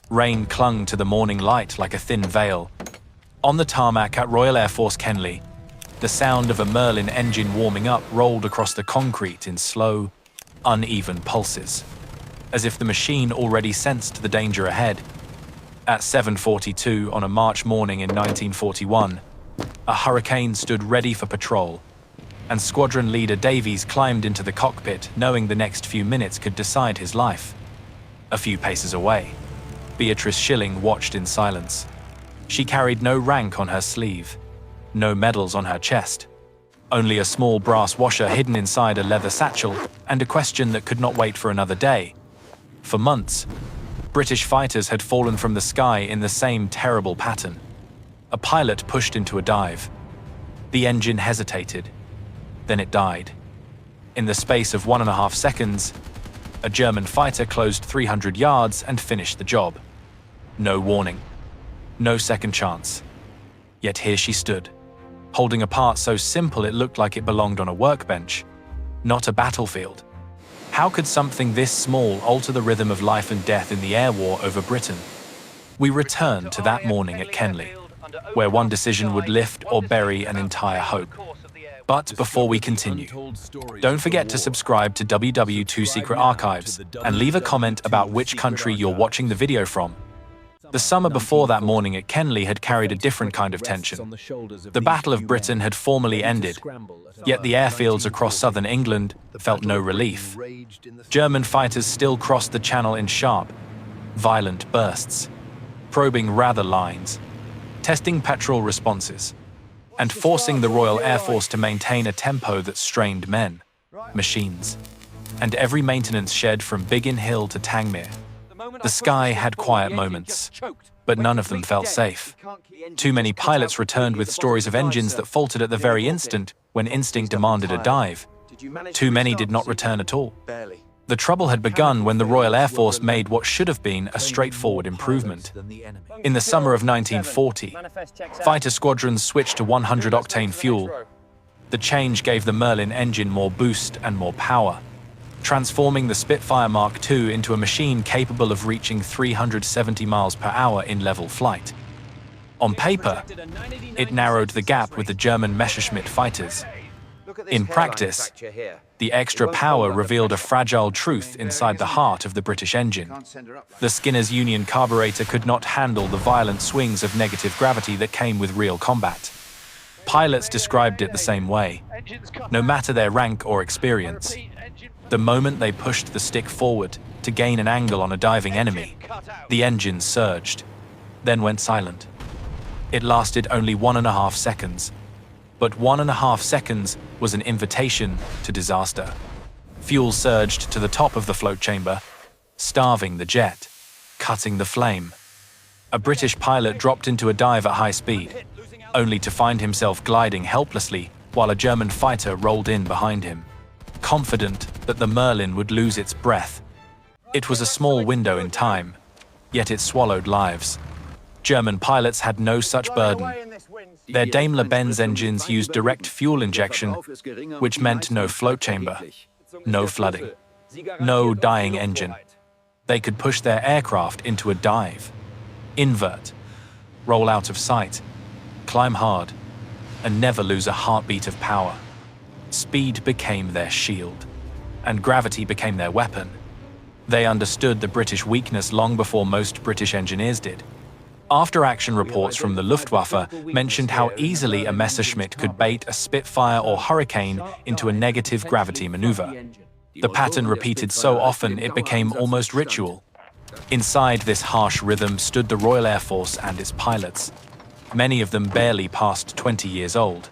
Rain clung to the morning light like a thin veil. On the tarmac at Royal Air Force Kenley, the sound of a Merlin engine warming up rolled across the concrete in slow, uneven pulses, as if the machine already sensed the danger ahead. At 7:42 on a March morning in 1941, a Hurricane stood ready for patrol, and Squadron Leader Davies climbed into the cockpit knowing the next few minutes could decide his life. A few paces away, Beatrice Schilling watched in silence. She carried no rank on her sleeve, no medals on her chest, only a small brass washer hidden inside a leather satchel, and a question that could not wait for another day. For months, British fighters had fallen from the sky in the same terrible pattern. A pilot pushed into a dive. The engine hesitated. Then it died. In the space of 1.5 seconds, a German fighter closed 300 yards and finished the job. No warning. No second chance. Yet here she stood, holding a part so simple it looked like it belonged on a workbench, not a battlefield. How could something this small alter the rhythm of life and death in the air war over Britain? We returned to that morning at Kenley, where one decision would lift or bury an entire hope. But before we continue, don't forget to subscribe to WW2 Secret Archives and leave a comment about which country you're watching the video from. The summer before that morning at Kenley had carried a different kind of tension. The Battle of Britain had formally ended, yet the airfields across southern England felt no relief. German fighters still crossed the Channel in sharp, violent bursts, probing radar lines, testing petrol responses, and forcing the Royal Air Force to maintain a tempo that strained men, machines, and every maintenance shed from Biggin Hill to Tangmere. The sky had quiet moments, but none of them felt safe. Too many pilots returned with stories of engines that faltered at the very instant when instinct demanded a dive. Too many did not return at all. The trouble had begun when the Royal Air Force made what should have been a straightforward improvement. In the summer of 1940, fighter squadrons switched to 100-octane fuel. The change gave the Merlin engine more boost and more power, transforming the Spitfire Mark II into a machine capable of reaching 370 miles per hour in level flight. On paper, it narrowed the gap with the German Messerschmitt fighters. In practice, the extra power revealed a fragile truth inside the heart of the British engine. The Skinner's Union carburetor could not handle the violent swings of negative gravity that came with real combat. Pilots described it the same way. No matter their rank or experience, the moment they pushed the stick forward to gain an angle on a diving enemy, the engine surged, then went silent. It lasted only 1.5 seconds. But 1.5 seconds was an invitation to disaster. Fuel surged to the top of the float chamber, starving the jet, cutting the flame. A British pilot dropped into a dive at high speed, only to find himself gliding helplessly while a German fighter rolled in behind him, confident that the Merlin would lose its breath. It was a small window in time, yet it swallowed lives. German pilots had no such burden. Their Daimler Benz engines used direct fuel injection, which meant no float chamber, no flooding, no dying engine. They could push their aircraft into a dive, invert, roll out of sight, climb hard, and never lose a heartbeat of power. Speed became their shield, and gravity became their weapon. They understood the British weakness long before most British engineers did. After-action reports from the Luftwaffe mentioned how easily a Messerschmitt could bait a Spitfire or Hurricane into a negative gravity maneuver. The pattern repeated so often it became almost ritual. Inside this harsh rhythm stood the Royal Air Force and its pilots, many of them barely past 20 years old.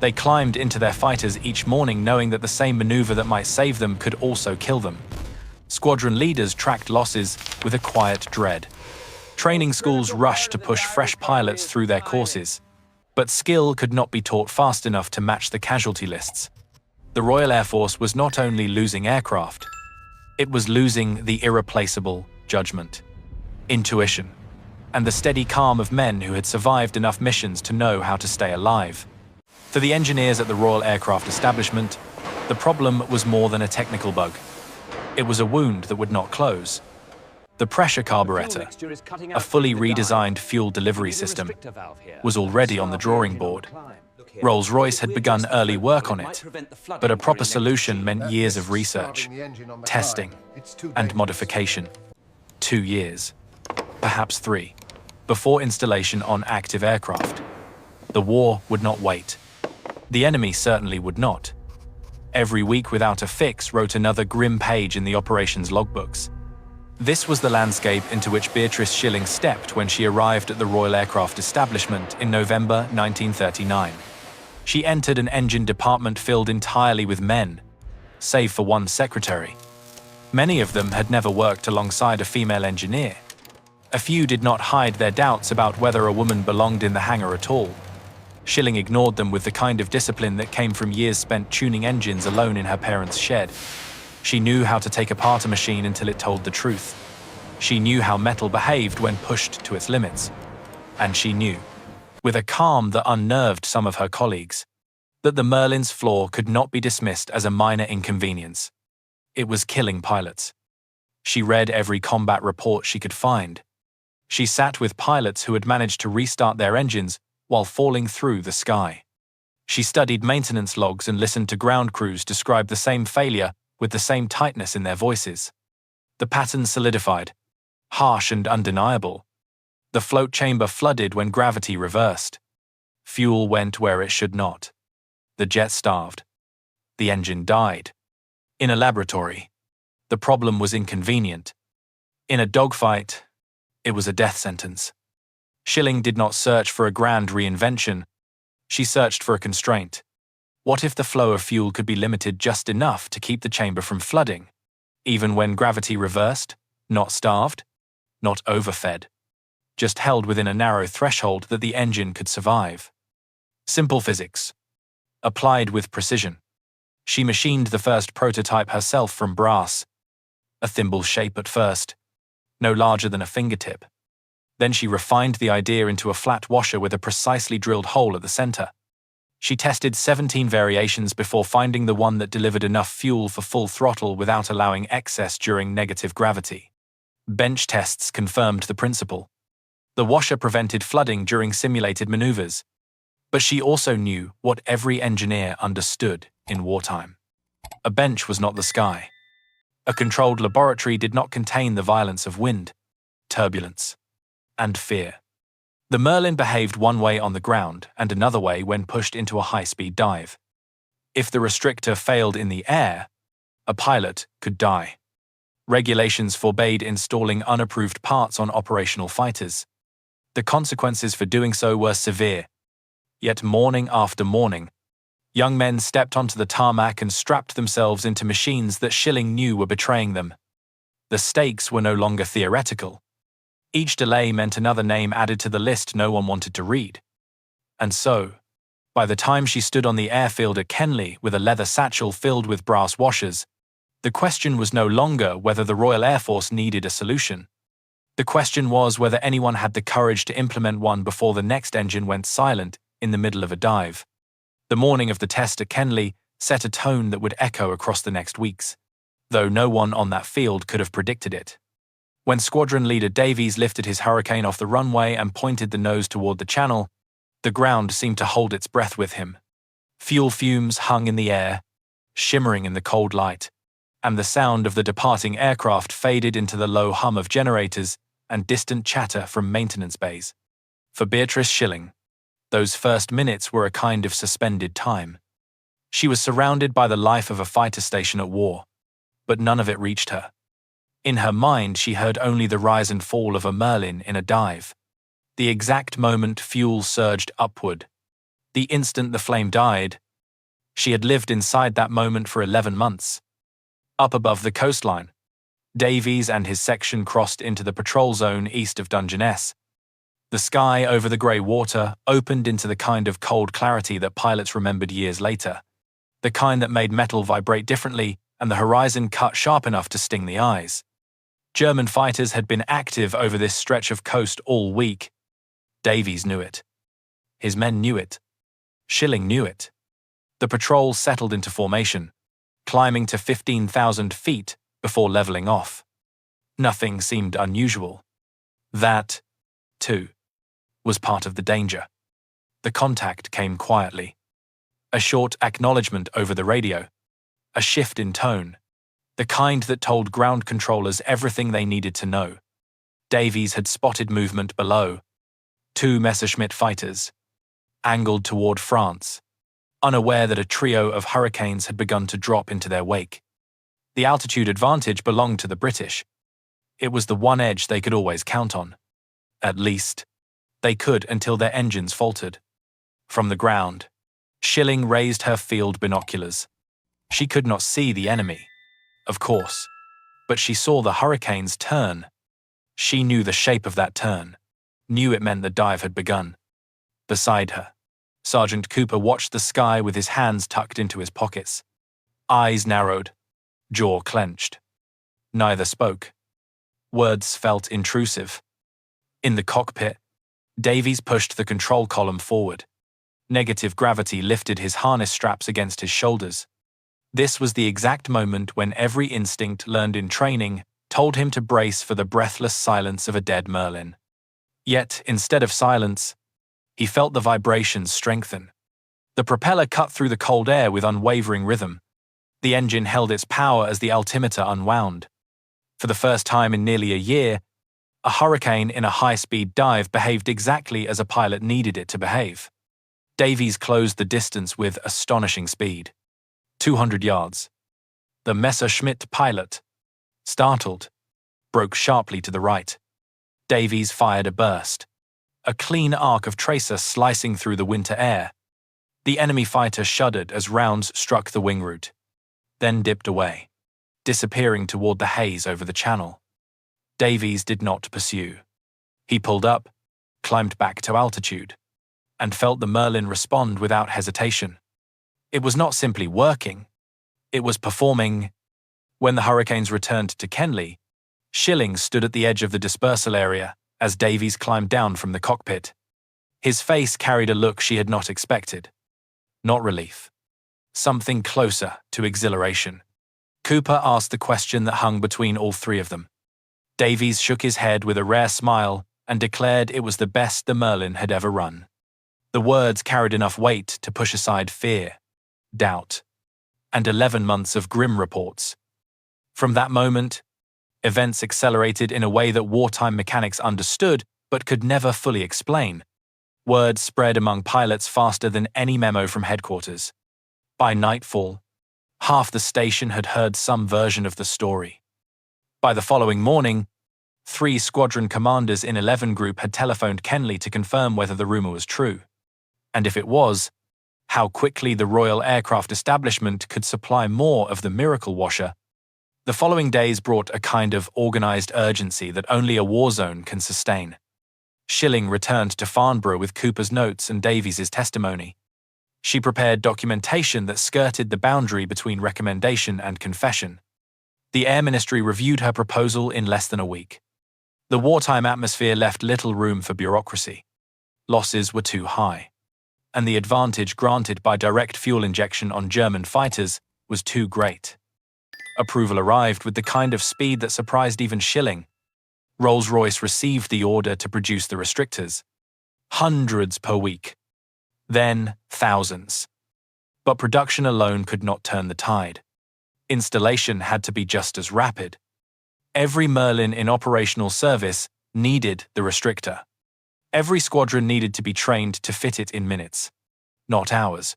They climbed into their fighters each morning knowing that the same maneuver that might save them could also kill them. Squadron leaders tracked losses with a quiet dread. Training schools rushed to push fresh pilots through their courses, but skill could not be taught fast enough to match the casualty lists. The Royal Air Force was not only losing aircraft, it was losing the irreplaceable judgment, intuition, and the steady calm of men who had survived enough missions to know how to stay alive. For the engineers at the Royal Aircraft Establishment, the problem was more than a technical bug. It was a wound that would not close. The pressure carburetor, a fully redesigned fuel delivery system, was already on the drawing board. Rolls-Royce had begun early work on it, but a proper solution meant years of research, testing, and modification. 2 years, perhaps 3, before installation on active aircraft. The war would not wait. The enemy certainly would not. Every week without a fix wrote another grim page in the operations logbooks. This was the landscape into which Beatrice Schilling stepped when she arrived at the Royal Aircraft Establishment in November 1939. She entered an engine department filled entirely with men, save for one secretary. Many of them had never worked alongside a female engineer. A few did not hide their doubts about whether a woman belonged in the hangar at all. Schilling ignored them with the kind of discipline that came from years spent tuning engines alone in her parents' shed. She knew how to take apart a machine until it told the truth. She knew how metal behaved when pushed to its limits. And she knew, with a calm that unnerved some of her colleagues, that the Merlin's flaw could not be dismissed as a minor inconvenience. It was killing pilots. She read every combat report she could find. She sat with pilots who had managed to restart their engines while falling through the sky. She studied maintenance logs and listened to ground crews describe the same failure with the same tightness in their voices. The pattern solidified, harsh and undeniable. The float chamber flooded when gravity reversed. Fuel went where it should not. The jet starved. The engine died. In a laboratory, the problem was inconvenient. In a dogfight, it was a death sentence. Schilling did not search for a grand reinvention. She searched for a constraint. What if the flow of fuel could be limited just enough to keep the chamber from flooding, even when gravity reversed, not starved, not overfed, just held within a narrow threshold that the engine could survive? Simple physics, applied with precision. She machined the first prototype herself from brass, a thimble shape at first, no larger than a fingertip. Then she refined the idea into a flat washer with a precisely drilled hole at the center. She tested 17 variations before finding the one that delivered enough fuel for full throttle without allowing excess during negative gravity. Bench tests confirmed the principle. The washer prevented flooding during simulated maneuvers. But she also knew what every engineer understood in wartime. A bench was not the sky. A controlled laboratory did not contain the violence of wind, turbulence, and fear. The Merlin behaved one way on the ground and another way when pushed into a high-speed dive. If the restrictor failed in the air, a pilot could die. Regulations forbade installing unapproved parts on operational fighters. The consequences for doing so were severe. Yet morning after morning, young men stepped onto the tarmac and strapped themselves into machines that Schilling knew were betraying them. The stakes were no longer theoretical. Each delay meant another name added to the list no one wanted to read. And so, by the time she stood on the airfield at Kenley with a leather satchel filled with brass washers, the question was no longer whether the Royal Air Force needed a solution. The question was whether anyone had the courage to implement one before the next engine went silent in the middle of a dive. The morning of the test at Kenley set a tone that would echo across the next weeks, though no one on that field could have predicted it. When Squadron Leader Davies lifted his Hurricane off the runway and pointed the nose toward the channel, the ground seemed to hold its breath with him. Fuel fumes hung in the air, shimmering in the cold light, and the sound of the departing aircraft faded into the low hum of generators and distant chatter from maintenance bays. For Beatrice Schilling, those first minutes were a kind of suspended time. She was surrounded by the life of a fighter station at war, but none of it reached her. In her mind, she heard only the rise and fall of a Merlin in a dive. The exact moment fuel surged upward. The instant the flame died. She had lived inside that moment for 11 months. Up above the coastline, Davies and his section crossed into the patrol zone east of Dungeness. The sky over the grey water opened into the kind of cold clarity that pilots remembered years later, the kind that made metal vibrate differently and the horizon cut sharp enough to sting the eyes. German fighters had been active over this stretch of coast all week. Davies knew it. His men knew it. Schilling knew it. The patrol settled into formation, climbing to 15,000 feet before leveling off. Nothing seemed unusual. That, too, was part of the danger. The contact came quietly. A short acknowledgement over the radio. A shift in tone. The kind that told ground controllers everything they needed to know. Davies had spotted movement below. 2 Messerschmitt fighters, angled toward France, unaware that a trio of Hurricanes had begun to drop into their wake. The altitude advantage belonged to the British. It was the one edge they could always count on. At least, they could until their engines faltered. From the ground, Schilling raised her field binoculars. She could not see the enemy, of course, but she saw the Hurricanes turn. She knew the shape of that turn, knew it meant the dive had begun. Beside her, Sergeant Cooper watched the sky with his hands tucked into his pockets. Eyes narrowed, jaw clenched. Neither spoke. Words felt intrusive. In the cockpit, Davies pushed the control column forward. Negative gravity lifted his harness straps against his shoulders. This was the exact moment when every instinct learned in training told him to brace for the breathless silence of a dead Merlin. Yet, instead of silence, he felt the vibrations strengthen. The propeller cut through the cold air with unwavering rhythm. The engine held its power as the altimeter unwound. For the first time in nearly a year, a Hurricane in a high-speed dive behaved exactly as a pilot needed it to behave. Davies closed the distance with astonishing speed. 200 yards. The Messerschmitt pilot, startled, broke sharply to the right. Davies fired a burst, a clean arc of tracer slicing through the winter air. The enemy fighter shuddered as rounds struck the wing root, then dipped away, disappearing toward the haze over the channel. Davies did not pursue. He pulled up, climbed back to altitude, and felt the Merlin respond without hesitation. It was not simply working, it was performing. When the Hurricanes returned to Kenley, Schilling stood at the edge of the dispersal area as Davies climbed down from the cockpit. His face carried a look she had not expected. Not relief. Something closer to exhilaration. Cooper asked the question that hung between all three of them. Davies shook his head with a rare smile and declared it was the best the Merlin had ever run. The words carried enough weight to push aside fear, doubt, and 11 months of grim reports. From that moment, events accelerated in a way that wartime mechanics understood but could never fully explain. Word spread among pilots faster than any memo from headquarters. By nightfall, half the station had heard some version of the story. By the following morning, 3 squadron commanders in 11 Group had telephoned Kenley to confirm whether the rumor was true. And if it was, how quickly the Royal Aircraft Establishment could supply more of the miracle washer. The following days brought a kind of organized urgency that only a war zone can sustain. Schilling returned to Farnborough with Cooper's notes and Davies's testimony. She prepared documentation that skirted the boundary between recommendation and confession. The Air Ministry reviewed her proposal in less than a week. The wartime atmosphere left little room for bureaucracy. Losses were too high, and the advantage granted by direct fuel injection on German fighters was too great. Approval arrived with the kind of speed that surprised even Schilling. Rolls-Royce received the order to produce the restrictors. Hundreds per week. Then thousands. But production alone could not turn the tide. Installation had to be just as rapid. Every Merlin in operational service needed the restrictor. Every squadron needed to be trained to fit it in minutes, not hours.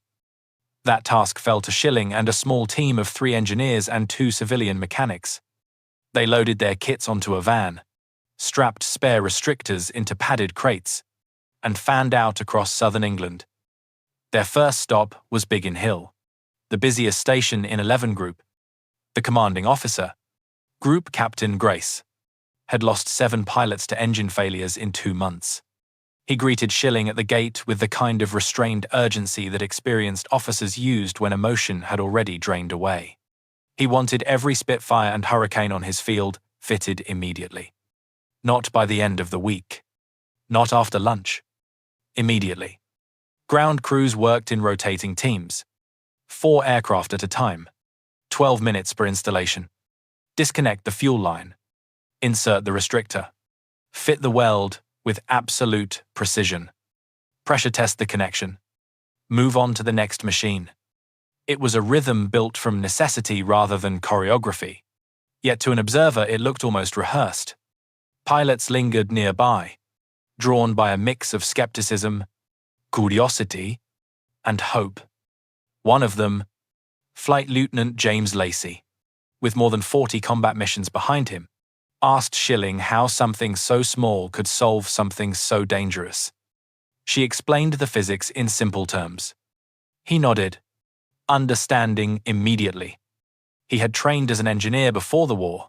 That task fell to Schilling and a small team of 3 engineers and 2 civilian mechanics. They loaded their kits onto a van, strapped spare restrictors into padded crates, and fanned out across southern England. Their first stop was Biggin Hill, the busiest station in 11 Group. The commanding officer, Group Captain Grace, had lost 7 pilots to engine failures in 2 months. He greeted Schilling at the gate with the kind of restrained urgency that experienced officers used when emotion had already drained away. He wanted every Spitfire and Hurricane on his field fitted immediately. Not by the end of the week. Not after lunch. Immediately. Ground crews worked in rotating teams. 4 aircraft at a time. 12 minutes per installation. Disconnect the fuel line. Insert the restrictor. Fit the weld with absolute precision. Pressure test the connection. Move on to the next machine. It was a rhythm built from necessity rather than choreography. Yet to an observer it looked almost rehearsed. Pilots lingered nearby, drawn by a mix of skepticism, curiosity, and hope. One of them, Flight Lieutenant James Lacey, with more than 40 combat missions behind him, asked Schilling how something so small could solve something so dangerous. She explained the physics in simple terms. He nodded, understanding immediately. He had trained as an engineer before the war.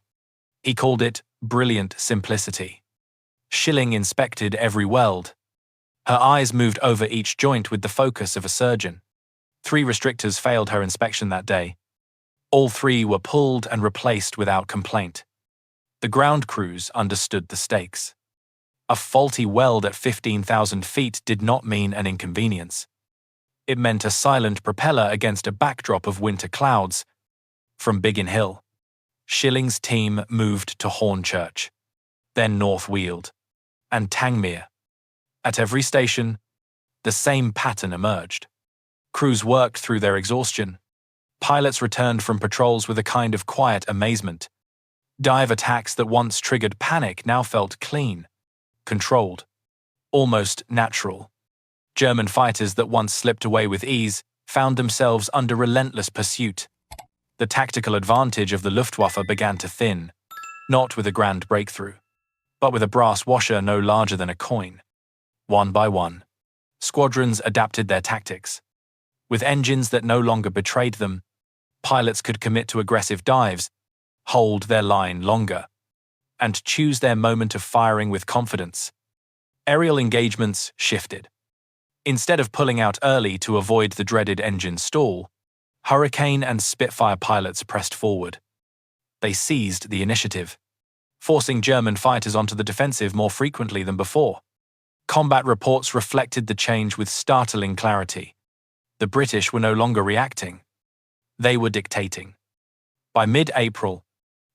He called it brilliant simplicity. Schilling inspected every weld. Her eyes moved over each joint with the focus of a surgeon. 3 restrictors failed her inspection that day. All 3 were pulled and replaced without complaint. The ground crews understood the stakes. A faulty weld at 15,000 feet did not mean an inconvenience. It meant a silent propeller against a backdrop of winter clouds. From Biggin Hill, Schilling's team moved to Hornchurch, then North Weald, and Tangmere. At every station, the same pattern emerged. Crews worked through their exhaustion. Pilots returned from patrols with a kind of quiet amazement. Dive attacks that once triggered panic now felt clean, controlled, almost natural. German fighters that once slipped away with ease found themselves under relentless pursuit. The tactical advantage of the Luftwaffe began to thin, not with a grand breakthrough, but with a brass washer no larger than a coin. One by one, squadrons adapted their tactics. With engines that no longer betrayed them, pilots could commit to aggressive dives, hold their line longer, and choose their moment of firing with confidence. Aerial engagements shifted. Instead of pulling out early to avoid the dreaded engine stall, Hurricane and Spitfire pilots pressed forward. They seized the initiative, forcing German fighters onto the defensive more frequently than before. Combat reports reflected the change with startling clarity. The British were no longer reacting. They were dictating. By mid-April,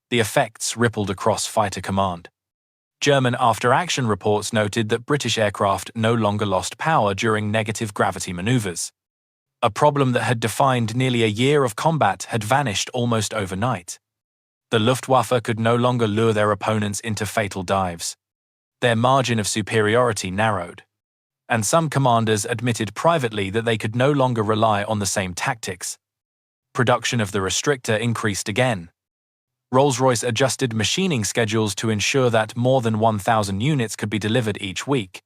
the effects rippled across fighter command. German after-action reports noted that British aircraft no longer lost power during negative gravity maneuvers. A problem that had defined nearly a year of combat had vanished almost overnight. The Luftwaffe could no longer lure their opponents into fatal dives. Their margin of superiority narrowed, and some commanders admitted privately that they could no longer rely on the same tactics. Production of the restrictor increased again. Rolls-Royce adjusted machining schedules to ensure that more than 1,000 units could be delivered each week.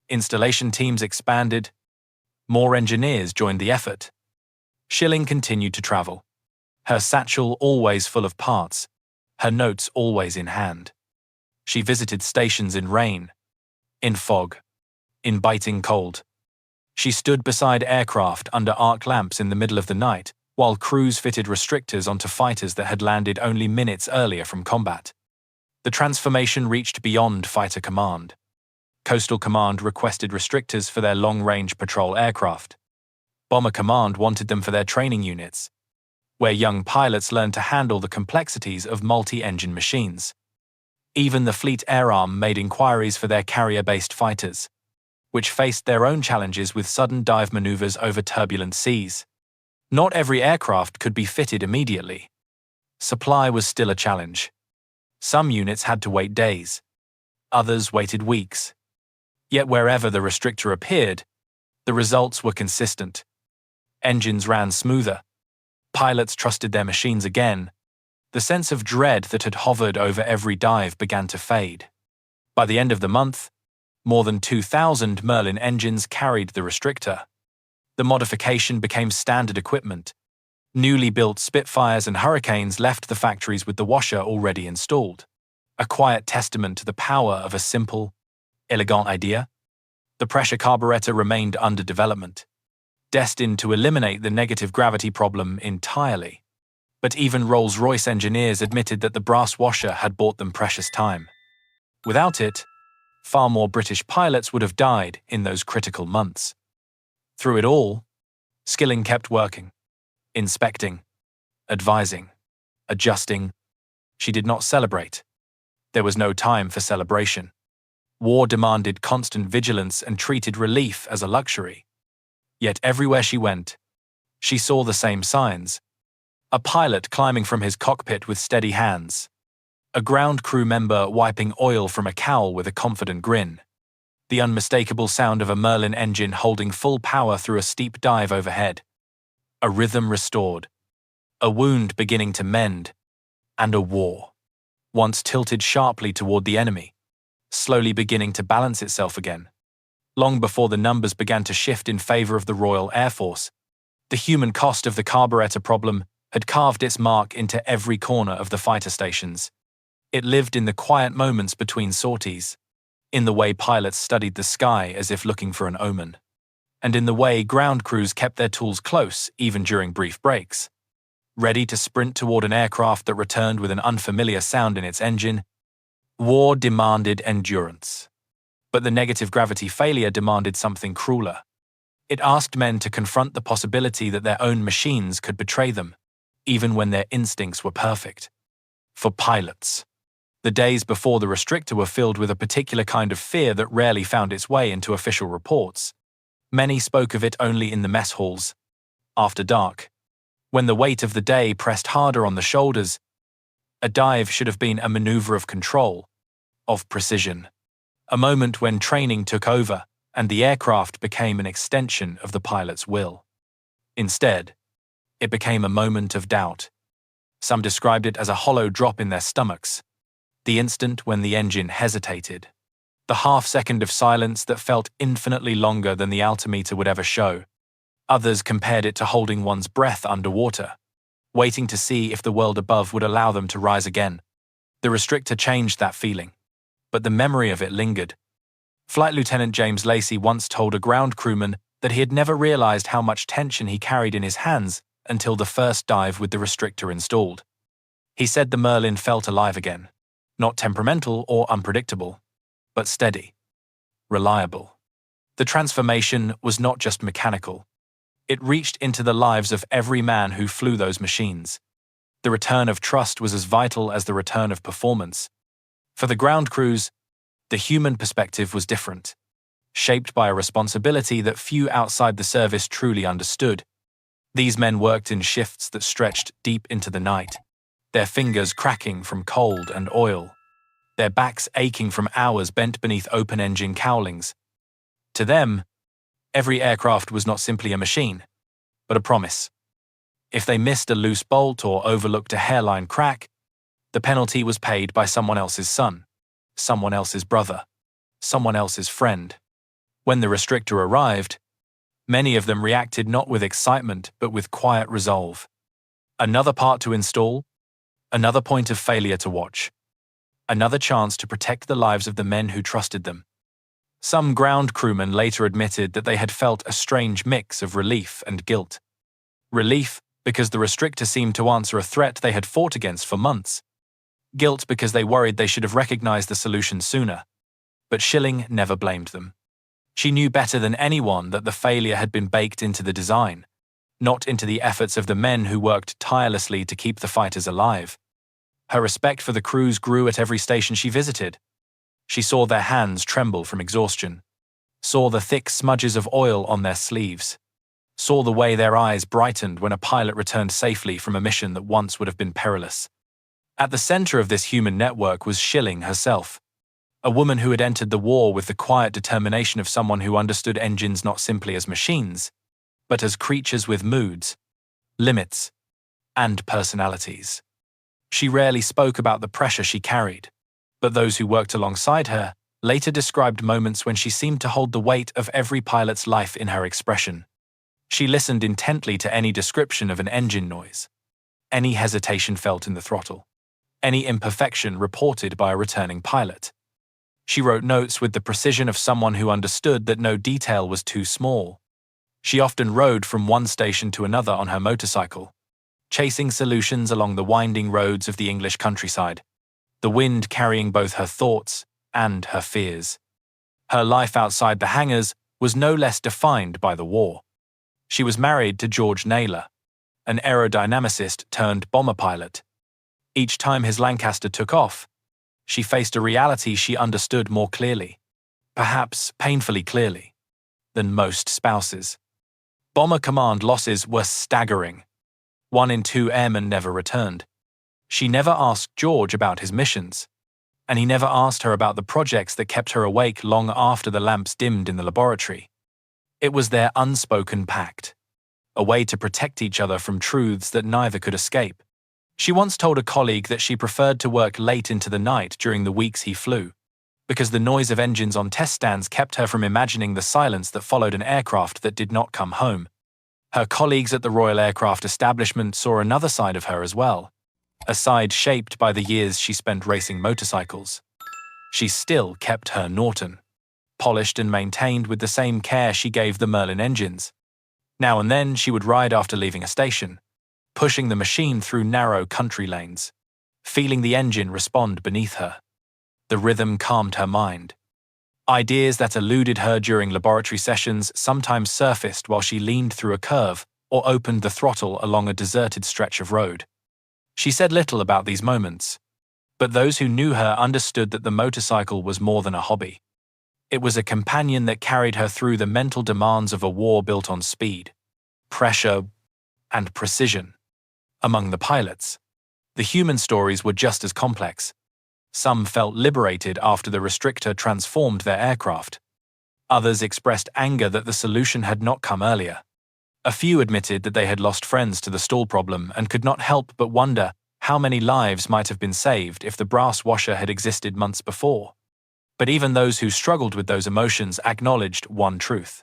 Installation teams expanded. More engineers joined the effort. Schilling continued to travel, her satchel always full of parts, her notes always in hand. She visited stations in rain, in fog, in biting cold. She stood beside aircraft under arc lamps in the middle of the night, while crews fitted restrictors onto fighters that had landed only minutes earlier from combat. The transformation reached beyond fighter command. Coastal Command requested restrictors for their long-range patrol aircraft. Bomber Command wanted them for their training units, where young pilots learned to handle the complexities of multi-engine machines. Even the Fleet Air Arm made inquiries for their carrier-based fighters, which faced their own challenges with sudden dive maneuvers over turbulent seas. Not every aircraft could be fitted immediately. Supply was still a challenge. Some units had to wait days. Others waited weeks. Yet wherever the restrictor appeared, the results were consistent. Engines ran smoother. Pilots trusted their machines again. The sense of dread that had hovered over every dive began to fade. By the end of the month, more than 2,000 Merlin engines carried the restrictor. The modification became standard equipment. Newly built Spitfires and Hurricanes left the factories with the washer already installed. A quiet testament to the power of a simple, elegant idea. The pressure carburetor remained under development, destined to eliminate the negative gravity problem entirely. But even Rolls-Royce engineers admitted that the brass washer had bought them precious time. Without it, far more British pilots would have died in those critical months. Through it all, Schilling kept working, inspecting, advising, adjusting. She did not celebrate. There was no time for celebration. War demanded constant vigilance and treated relief as a luxury. Yet everywhere she went, she saw the same signs. A pilot climbing from his cockpit with steady hands. A ground crew member wiping oil from a cowl with a confident grin. The unmistakable sound of a Merlin engine holding full power through a steep dive overhead. A rhythm restored. A wound beginning to mend. And a war, once tilted sharply toward the enemy, slowly beginning to balance itself again. Long before the numbers began to shift in favor of the Royal Air Force, the human cost of the carburetor problem had carved its mark into every corner of the fighter stations. It lived in the quiet moments between sorties, in the way pilots studied the sky as if looking for an omen, and in the way ground crews kept their tools close even during brief breaks, ready to sprint toward an aircraft that returned with an unfamiliar sound in its engine. War demanded endurance. But the negative gravity failure demanded something crueler. It asked men to confront the possibility that their own machines could betray them, even when their instincts were perfect. For pilots, the days before the restrictor were filled with a particular kind of fear that rarely found its way into official reports. Many spoke of it only in the mess halls, after dark, when the weight of the day pressed harder on the shoulders. A dive should have been a maneuver of control, of precision, a moment when training took over and the aircraft became an extension of the pilot's will. Instead, it became a moment of doubt. Some described it as a hollow drop in their stomachs, the instant when the engine hesitated, the half-second of silence that felt infinitely longer than the altimeter would ever show. Others compared it to holding one's breath underwater, waiting to see if the world above would allow them to rise again. The restrictor changed that feeling, but the memory of it lingered. Flight Lieutenant James Lacey once told a ground crewman that he had never realized how much tension he carried in his hands until the first dive with the restrictor installed. He said the Merlin felt alive again, not temperamental or unpredictable, but steady, reliable. The transformation was not just mechanical. It reached into the lives of every man who flew those machines. The return of trust was as vital as the return of performance. For the ground crews, the human perspective was different, shaped by a responsibility that few outside the service truly understood. These men worked in shifts that stretched deep into the night, their fingers cracking from cold and oil, their backs aching from hours bent beneath open-engine cowlings. To them, every aircraft was not simply a machine, but a promise. If they missed a loose bolt or overlooked a hairline crack, the penalty was paid by someone else's son, someone else's brother, someone else's friend. When the restrictor arrived, many of them reacted not with excitement but with quiet resolve. Another part to install, another point of failure to watch, another chance to protect the lives of the men who trusted them. Some ground crewmen later admitted that they had felt a strange mix of relief and guilt. Relief because the restrictor seemed to answer a threat they had fought against for months. Guilt because they worried they should have recognized the solution sooner. But Schilling never blamed them. She knew better than anyone that the failure had been baked into the design, not into the efforts of the men who worked tirelessly to keep the fighters alive. Her respect for the crews grew at every station she visited. She saw their hands tremble from exhaustion, saw the thick smudges of oil on their sleeves, saw the way their eyes brightened when a pilot returned safely from a mission that once would have been perilous. At the center of this human network was Schilling herself, a woman who had entered the war with the quiet determination of someone who understood engines not simply as machines, but as creatures with moods, limits, and personalities. She rarely spoke about the pressure she carried, but those who worked alongside her later described moments when she seemed to hold the weight of every pilot's life in her expression. She listened intently to any description of an engine noise, any hesitation felt in the throttle, any imperfection reported by a returning pilot. She wrote notes with the precision of someone who understood that no detail was too small. She often rode from one station to another on her motorcycle, chasing solutions along the winding roads of the English countryside, the wind carrying both her thoughts and her fears. Her life outside the hangars was no less defined by the war. She was married to George Naylor, an aerodynamicist turned bomber pilot. Each time his Lancaster took off, She faced a reality she understood more clearly, perhaps painfully clearly, than most spouses. Bomber command losses were staggering. 1 in 2 airmen never returned. She never asked George about his missions, and he never asked her about the projects that kept her awake long after the lamps dimmed in the laboratory. It was their unspoken pact, a way to protect each other from truths that neither could escape. She once told a colleague that she preferred to work late into the night during the weeks he flew, because the noise of engines on test stands kept her from imagining the silence that followed an aircraft that did not come home. Her colleagues at the Royal Aircraft establishment saw another side of her as well, a side shaped by the years she spent racing motorcycles. She still kept her Norton, polished and maintained with the same care she gave the Merlin engines. Now and then she would ride after leaving a station, pushing the machine through narrow country lanes, feeling the engine respond beneath her. The rhythm calmed her mind. Ideas that eluded her during laboratory sessions sometimes surfaced while she leaned through a curve or opened the throttle along a deserted stretch of road. She said little about these moments, but those who knew her understood that the motorcycle was more than a hobby. It was a companion that carried her through the mental demands of a war built on speed, pressure, and precision. Among the pilots, the human stories were just as complex. Some felt liberated after the restrictor transformed their aircraft. Others expressed anger that the solution had not come earlier. A few admitted that they had lost friends to the stall problem and could not help but wonder how many lives might have been saved if the brass washer had existed months before. But even those who struggled with those emotions acknowledged one truth.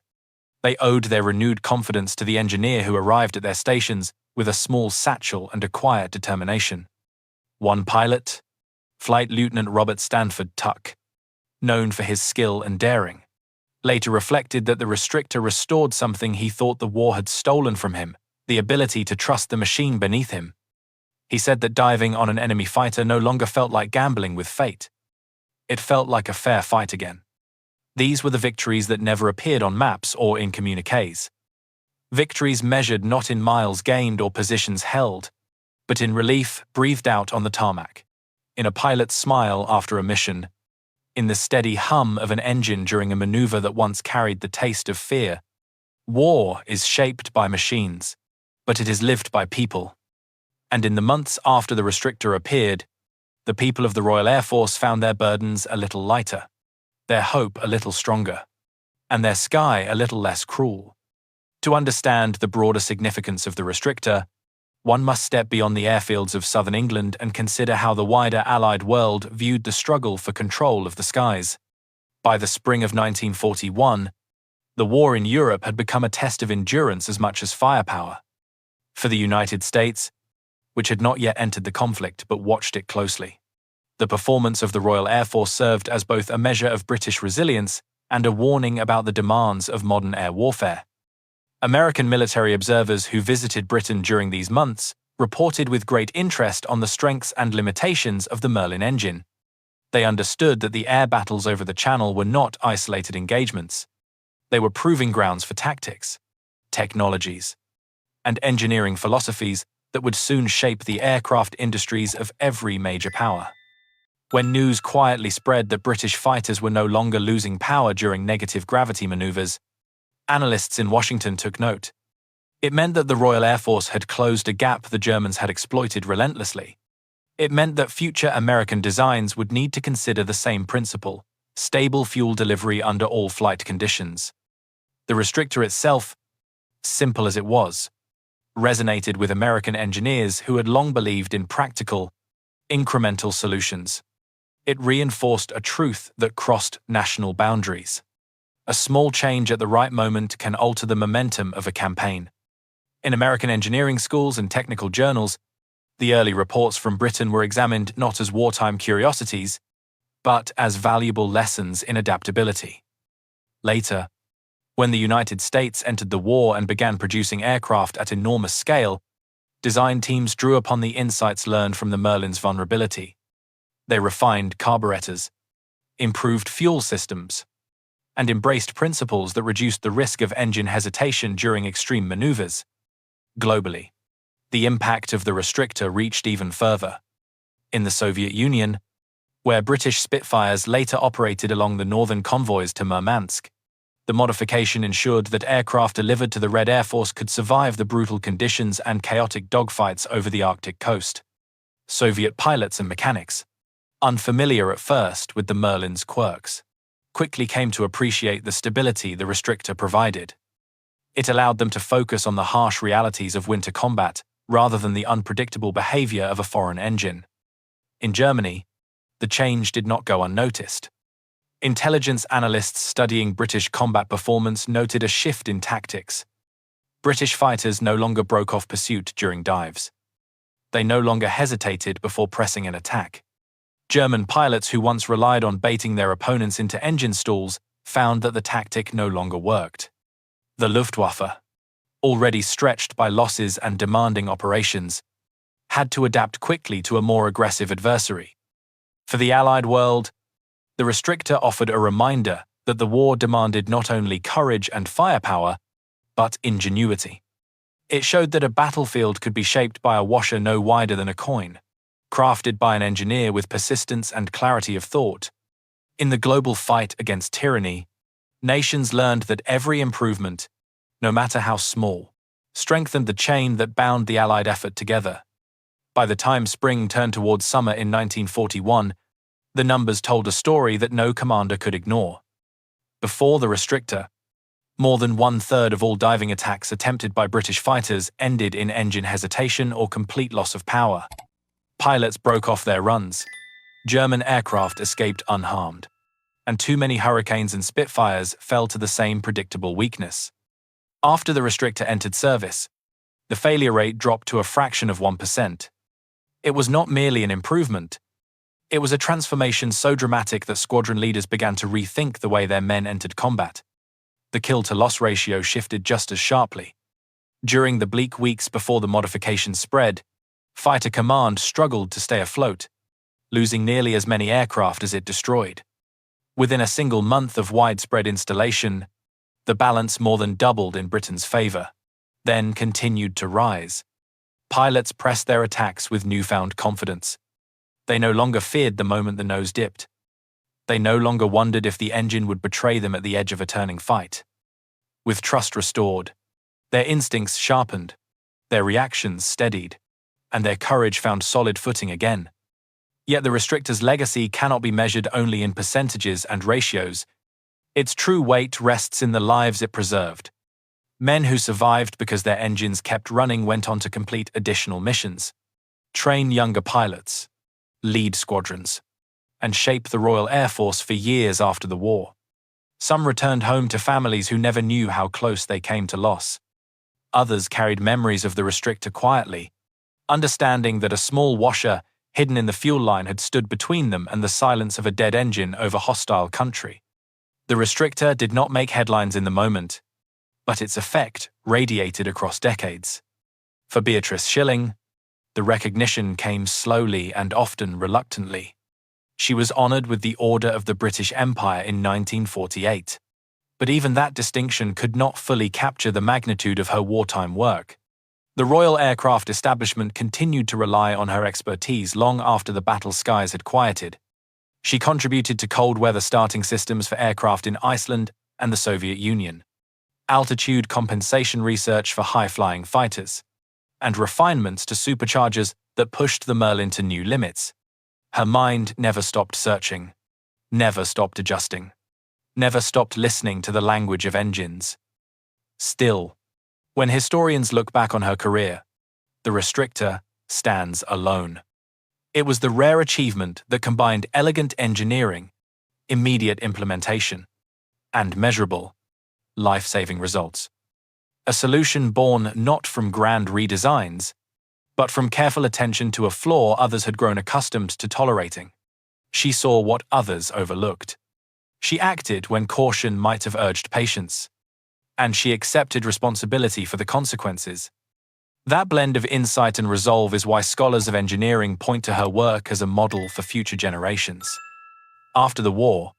They owed their renewed confidence to the engineer who arrived at their stations with a small satchel and a quiet determination. One pilot, Flight Lieutenant Robert Stanford Tuck, known for his skill and daring, later reflected that the restrictor restored something he thought the war had stolen from him, the ability to trust the machine beneath him. He said that diving on an enemy fighter no longer felt like gambling with fate. It felt like a fair fight again. These were the victories that never appeared on maps or in communiques. Victories measured not in miles gained or positions held, but in relief breathed out on the tarmac, in a pilot's smile after a mission, in the steady hum of an engine during a maneuver that once carried the taste of fear. War is shaped by machines, but it is lived by people. And in the months after the restrictor appeared, the people of the Royal Air Force found their burdens a little lighter, their hope a little stronger, and their sky a little less cruel. To understand the broader significance of the restrictor, one must step beyond the airfields of southern England and consider how the wider Allied world viewed the struggle for control of the skies. By the spring of 1941, the war in Europe had become a test of endurance as much as firepower. For the United States, which had not yet entered the conflict but watched it closely, the performance of the Royal Air Force served as both a measure of British resilience and a warning about the demands of modern air warfare. American military observers who visited Britain during these months reported with great interest on the strengths and limitations of the Merlin engine. They understood that the air battles over the Channel were not isolated engagements. They were proving grounds for tactics, technologies, and engineering philosophies that would soon shape the aircraft industries of every major power. When news quietly spread that British fighters were no longer losing power during negative gravity maneuvers, analysts in Washington took note. It meant that the Royal Air Force had closed a gap the Germans had exploited relentlessly. It meant that future American designs would need to consider the same principle: stable fuel delivery under all flight conditions. The restrictor itself, simple as it was, resonated with American engineers who had long believed in practical, incremental solutions. It reinforced a truth that crossed national boundaries. A small change at the right moment can alter the momentum of a campaign. In American engineering schools and technical journals, the early reports from Britain were examined not as wartime curiosities, but as valuable lessons in adaptability. Later, when the United States entered the war and began producing aircraft at enormous scale, design teams drew upon the insights learned from the Merlin's vulnerability. They refined carburetors, improved fuel systems, and embraced principles that reduced the risk of engine hesitation during extreme maneuvers. Globally, the impact of the restrictor reached even further. In the Soviet Union, where British Spitfires later operated along the northern convoys to Murmansk. The modification ensured that aircraft delivered to the Red Air Force could survive the brutal conditions and chaotic dogfights over the Arctic coast. Soviet pilots and mechanics, unfamiliar at first with the Merlin's quirks, quickly came to appreciate the stability the restrictor provided. It allowed them to focus on the harsh realities of winter combat rather than the unpredictable behavior of a foreign engine. In Germany, the change did not go unnoticed. Intelligence analysts studying British combat performance noted a shift in tactics. British fighters no longer broke off pursuit during dives. They no longer hesitated before pressing an attack. German pilots who once relied on baiting their opponents into engine stalls found that the tactic no longer worked. The Luftwaffe, already stretched by losses and demanding operations, had to adapt quickly to a more aggressive adversary. For the Allied world, the restrictor offered a reminder that the war demanded not only courage and firepower, but ingenuity. It showed that a battlefield could be shaped by a washer no wider than a coin, crafted by an engineer with persistence and clarity of thought. In the global fight against tyranny, nations learned that every improvement, no matter how small, strengthened the chain that bound the Allied effort together. By the time spring turned towards summer in 1941, the numbers told a story that no commander could ignore. Before the restrictor, more than one-third of all diving attacks attempted by British fighters ended in engine hesitation or complete loss of power. Pilots broke off their runs. German aircraft escaped unharmed. And too many Hurricanes and Spitfires fell to the same predictable weakness. After the restrictor entered service, the failure rate dropped to a fraction of 1%. It was not merely an improvement. It was a transformation so dramatic that squadron leaders began to rethink the way their men entered combat. The kill-to-loss ratio shifted just as sharply. During the bleak weeks before the modifications spread, Fighter Command struggled to stay afloat, losing nearly as many aircraft as it destroyed. Within a single month of widespread installation, the balance more than doubled in Britain's favour, then continued to rise. Pilots pressed their attacks with newfound confidence. They no longer feared the moment the nose dipped. They no longer wondered if the engine would betray them at the edge of a turning fight. With trust restored, their instincts sharpened, their reactions steadied, and their courage found solid footing again. Yet the restrictor's legacy cannot be measured only in percentages and ratios. Its true weight rests in the lives it preserved. Men who survived because their engines kept running went on to complete additional missions, train younger pilots, lead squadrons, and shape the Royal Air Force for years after the war. Some returned home to families who never knew how close they came to loss. Others carried memories of the restrictor quietly, understanding that a small washer hidden in the fuel line had stood between them and the silence of a dead engine over hostile country. The restrictor did not make headlines in the moment, but its effect radiated across decades. For Beatrice Schilling, the recognition came slowly and often reluctantly. She was honoured with the Order of the British Empire in 1948. But even that distinction could not fully capture the magnitude of her wartime work. The Royal Aircraft establishment continued to rely on her expertise long after the battle skies had quieted. She contributed to cold weather starting systems for aircraft in Iceland and the Soviet Union, altitude compensation research for high-flying fighters, and refinements to superchargers that pushed the Merlin to new limits. Her mind never stopped searching, never stopped adjusting, never stopped listening to the language of engines. Still, when historians look back on her career, the restrictor stands alone. It was the rare achievement that combined elegant engineering, immediate implementation, and measurable, life-saving results. A solution born not from grand redesigns, but from careful attention to a flaw others had grown accustomed to tolerating. She saw what others overlooked. She acted when caution might have urged patience, and she accepted responsibility for the consequences. That blend of insight and resolve is why scholars of engineering point to her work as a model for future generations. After the war,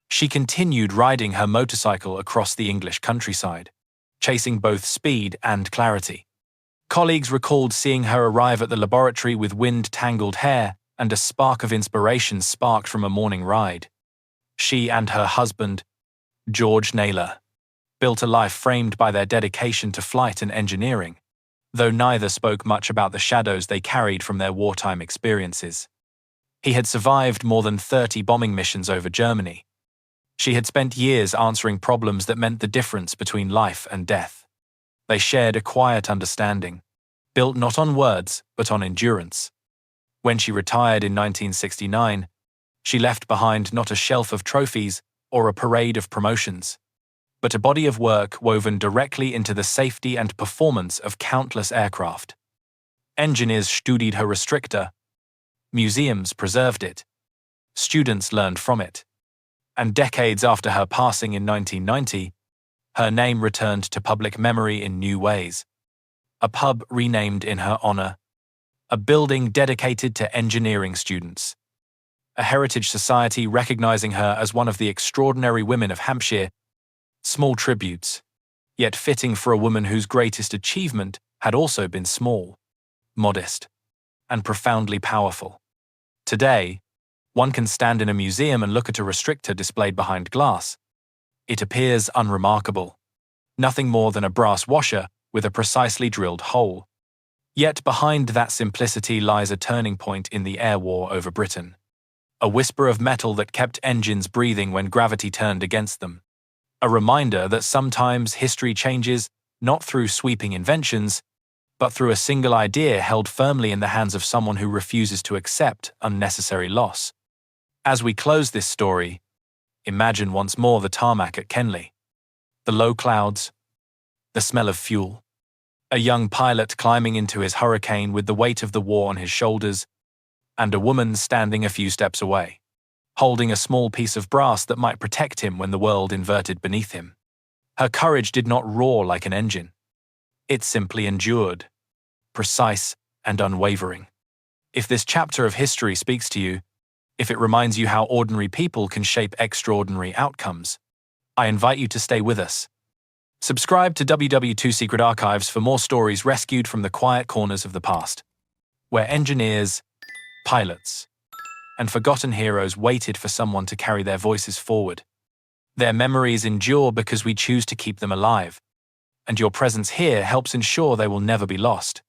she continued riding her motorcycle across the English countryside, chasing both speed and clarity. Colleagues recalled seeing her arrive at the laboratory with wind-tangled hair and a spark of inspiration sparked from a morning ride. She and her husband, George Naylor, built a life framed by their dedication to flight and engineering, though neither spoke much about the shadows they carried from their wartime experiences. He had survived more than 30 bombing missions over Germany. She had spent years answering problems that meant the difference between life and death. They shared a quiet understanding, built not on words, but on endurance. When she retired in 1969, she left behind not a shelf of trophies or a parade of promotions, but a body of work woven directly into the safety and performance of countless aircraft. Engineers studied her restrictor, museums preserved it, students learned from it, and decades after her passing in 1990, her name returned to public memory in new ways. A pub renamed in her honor, a building dedicated to engineering students, a heritage society recognizing her as one of the extraordinary women of Hampshire. Small tributes, yet fitting for a woman whose greatest achievement had also been small, modest, and profoundly powerful. Today, one can stand in a museum and look at a restrictor displayed behind glass. It appears unremarkable, nothing more than a brass washer with a precisely drilled hole. Yet behind that simplicity lies a turning point in the air war over Britain. A whisper of metal that kept engines breathing when gravity turned against them. A reminder that sometimes history changes not through sweeping inventions, but through a single idea held firmly in the hands of someone who refuses to accept unnecessary loss. As we close this story, imagine once more the tarmac at Kenley. The low clouds, the smell of fuel, a young pilot climbing into his Hurricane with the weight of the war on his shoulders, and a woman standing a few steps away, holding a small piece of brass that might protect him when the world inverted beneath him. Her courage did not roar like an engine. It simply endured, precise and unwavering. If this chapter of history speaks to you, if it reminds you how ordinary people can shape extraordinary outcomes, I invite you to stay with us. Subscribe to WW2 Secret Archives for more stories rescued from the quiet corners of the past, where engineers, pilots, and forgotten heroes waited for someone to carry their voices forward. Their memories endure because we choose to keep them alive, and your presence here helps ensure they will never be lost.